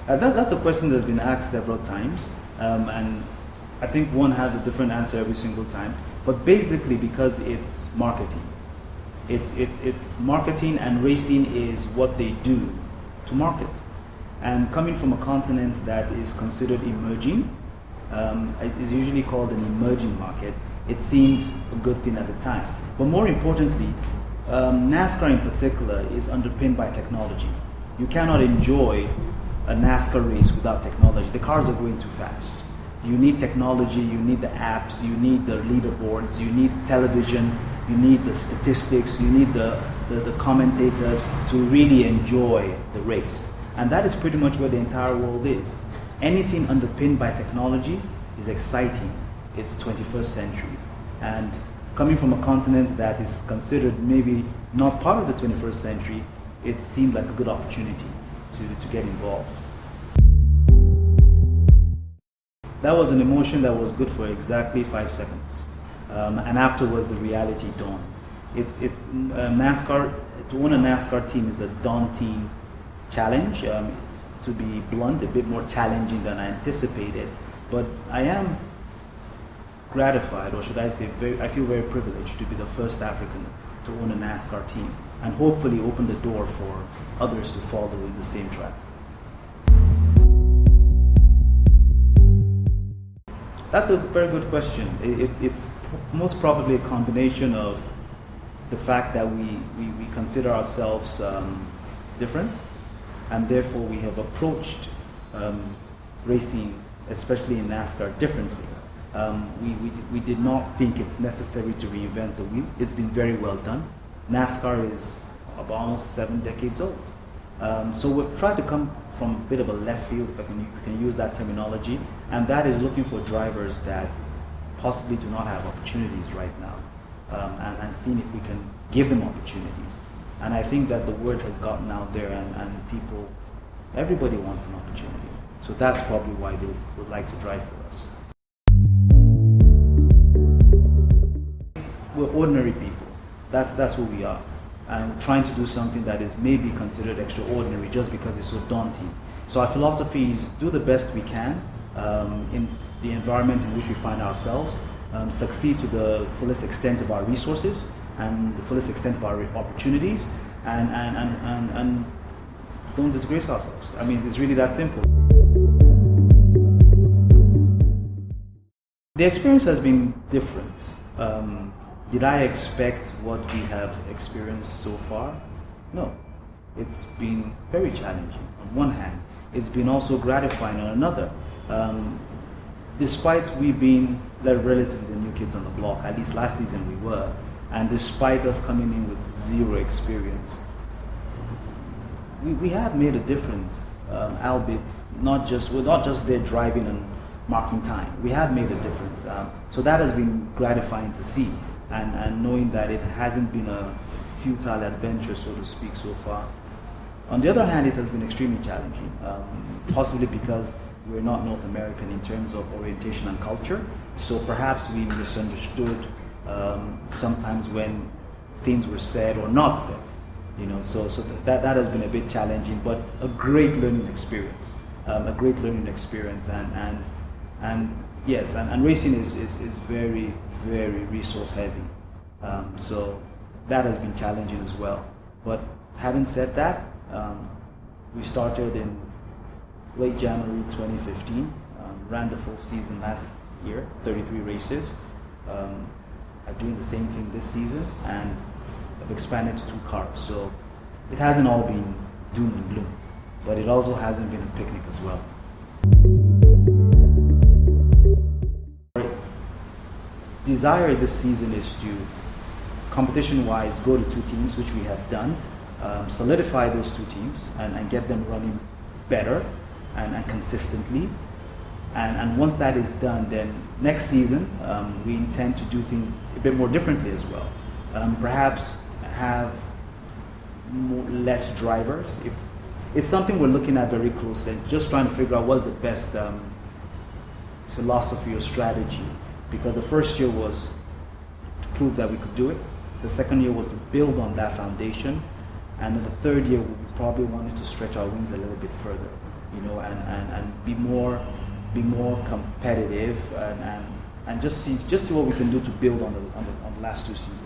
That's the question that's been asked several times, and I think one has a different answer every single time. But basically, because it's marketing, it's marketing, and racing is what they do to market. And coming from a continent that is considered emerging, it is usually called an emerging market. It seemed a good thing at the time, but more importantly, NASCAR in particular is underpinned by technology. You cannot enjoy a NASCAR race without technology. The cars are going too fast. You need technology, you need the apps, you need the leaderboards, you need television, you need the statistics, you need the commentators to really enjoy the race. And that is pretty much where the entire world is. Anything underpinned by technology is exciting. It's 21st century. And coming from a continent that is considered maybe not part of the 21st century, it seemed like a good opportunity to get involved. That was an emotion that was good for exactly 5 seconds. And afterwards, the reality dawned. It's NASCAR, to own a NASCAR team is a daunting challenge. To be blunt, a bit more challenging than I anticipated. But I am gratified, or should I say, I feel very privileged to be the first African to own a NASCAR team, and hopefully open the door for others to follow in the same track. That's a very good question. It's most probably a combination of the fact that we consider ourselves different, and therefore we have approached racing, especially in NASCAR, differently. We did not think it's necessary to reinvent the wheel. It's been very well done. NASCAR is about almost 7 decades old. So we've tried to come from a bit of a left field, if you can use that terminology, and that is looking for drivers that possibly do not have opportunities right now, and seeing if we can give them opportunities. And I think that the word has gotten out there, and people, everybody wants an opportunity. So that's probably why they would like to drive for us. We're ordinary people. That's who we are. And trying to do something that is maybe considered extraordinary just because it's so daunting. So our philosophy is do the best we can in the environment in which we find ourselves, succeed to the fullest extent of our resources and the fullest extent of our opportunities, and don't disgrace ourselves. I mean, it's really that simple. The experience has been different. Did I expect what we have experienced so far? No. It's been very challenging on one hand. It's been also gratifying on another. Despite we being relatively the new kids on the block, at least last season we were, and despite us coming in with zero experience, we have made a difference, albeit we're not just there driving and marking time. We have made a difference. So that has been gratifying to see. And knowing that it hasn't been a futile adventure, so to speak, so far. On the other hand, it has been extremely challenging, possibly because we're not North American in terms of orientation and culture, so perhaps we misunderstood sometimes when things were said or not said, so that has been a bit challenging, but a great learning experience, and yes, and racing is very, very resource heavy. So that has been challenging as well. But having said that, we started in late January 2015, ran the full season last year, 33 races. I'm doing the same thing this season, and I've expanded to 2 cars. So it hasn't all been doom and gloom, but it also hasn't been a picnic as well. Desire this season is to, competition-wise, go to 2 teams, which we have done, solidify those 2 teams and get them running better and consistently. And once that is done, then next season we intend to do things a bit more differently as well. Perhaps have less drivers. If it's something we're looking at very closely, just trying to figure out what's the best philosophy or strategy. Because the first year was to prove that we could do it. The second year was to build on that foundation. And then the third year, we probably wanted to stretch our wings a little bit further. and be more competitive and just see what we can do to build on the last 2 seasons.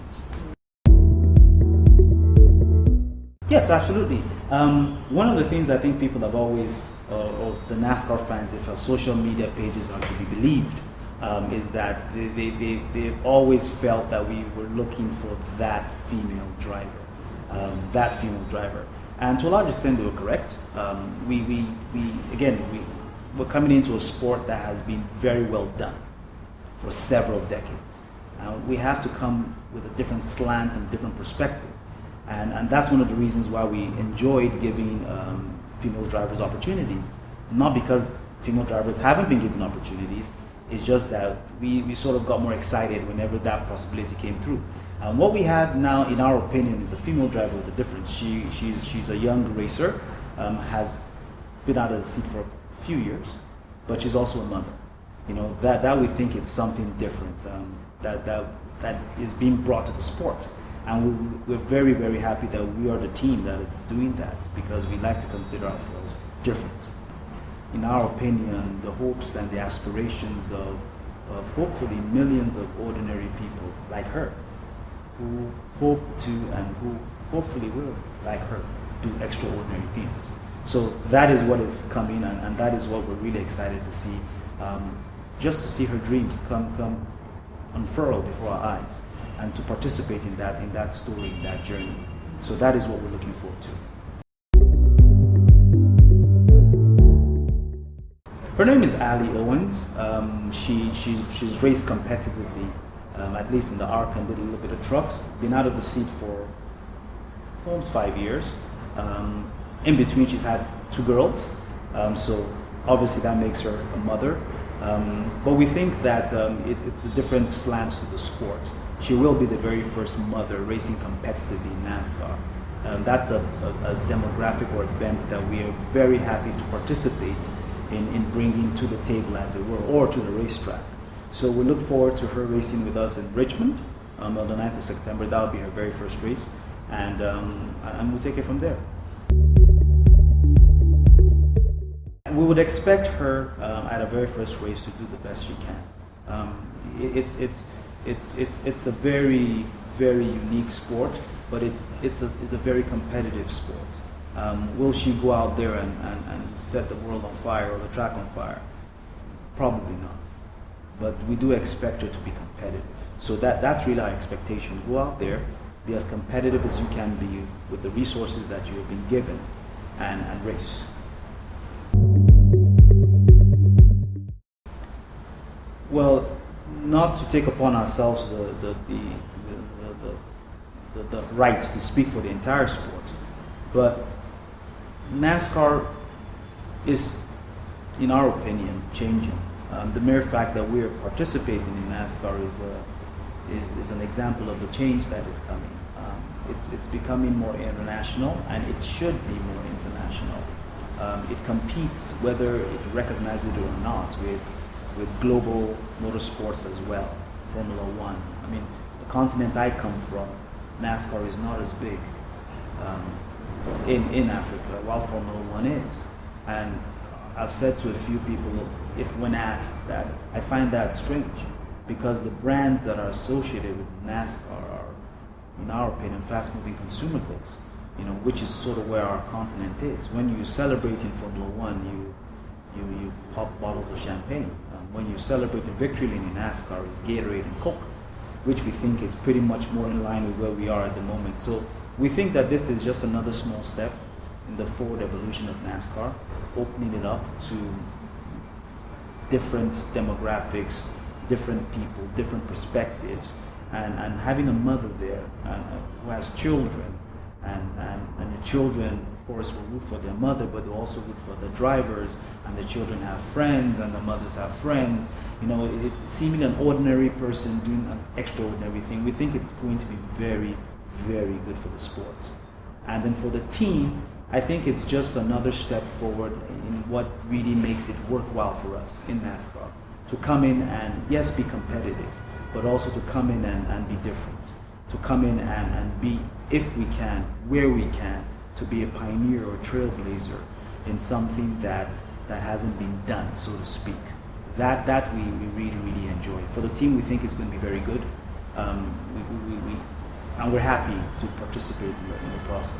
Yes, absolutely. One of the things I think people have always, or the NASCAR fans, if our social media pages are to be believed, is that they've always felt that we were looking for that female driver. And to a large extent they were correct. We're coming into a sport that has been very well done for several decades. We have to come with a different slant and different perspective. And that's one of the reasons why we enjoyed giving female drivers opportunities. Not because female drivers haven't been given opportunities, it's just that we sort of got more excited whenever that possibility came through. What we have now, in our opinion, is a female driver with a difference. She's a young racer, has been out of the seat for a few years, but she's also a mother. That we think it's something different that is being brought to the sport. And we're very, very happy that we are the team that is doing that, because we like to consider ourselves different. In our opinion, the hopes and the aspirations of hopefully millions of ordinary people like her, who hope to and who hopefully will, like her, do extraordinary things. So that is what is coming, and that is what we're really excited to see, just to see her dreams come unfurl before our eyes, and to participate in that story, in that journey. So that is what we're looking forward to. Her name is Alli Owens. She's raced competitively, at least in the ARC, and did a little bit of trucks. Been out of the seat for almost 5 years. In between, she's had 2 girls, so obviously that makes her a mother. But we think that it's a different slant to the sport. She will be the very first mother racing competitively in NASCAR. That's a demographic or a bent that we are very happy to participate in bringing to the table, as it were, or to the racetrack. So we look forward to her racing with us in Richmond on the 9th of September. That will be her very first race, and we'll take it from there. We would expect her at a very first race to do the best she can. It's a very, very unique sport, but it's a very competitive sport. Will she go out there and set the world on fire or the track on fire? Probably not. But we do expect her to be competitive. So that's really our expectation. Go out there, be as competitive as you can be with the resources that you have been given, and race. Well, not to take upon ourselves the rights to speak for the entire sport, but NASCAR is, in our opinion, changing. The mere fact that we are participating in NASCAR is an example of the change that is coming. It's becoming more international, and it should be more international. It competes, whether it recognizes it or not, with global motorsports as well, Formula One. I mean, the continent I come from, NASCAR is not as big in Africa, while Formula One is. And I've said to a few people, when asked, that I find that strange, because the brands that are associated with NASCAR are, in our opinion, fast-moving consumer goods, which is sort of where our continent is. When you celebrate in Formula One, you pop bottles of champagne. When you celebrate the victory lane in NASCAR, it's Gatorade and Coke, which we think is pretty much more in line with where we are at the moment. So we think that this is just another small step in the forward evolution of NASCAR, opening it up to different demographics, different people, different perspectives, and having a mother there who has children, and the children, of course, will root for their mother, but they also root for the drivers, and the children have friends, and the mothers have friends. It's seeming an ordinary person doing an extraordinary thing. We think it's going to be very, very good for the sport. And then for the team, I think it's just another step forward in what really makes it worthwhile for us in NASCAR. To come in and, yes, be competitive, but also to come in and be different. To come in and be, if we can, where we can, to be a pioneer or a trailblazer, in something that hasn't been done, so to speak. That we really enjoy. For the team, we think it's going to be very good, and we're happy to participate in the process.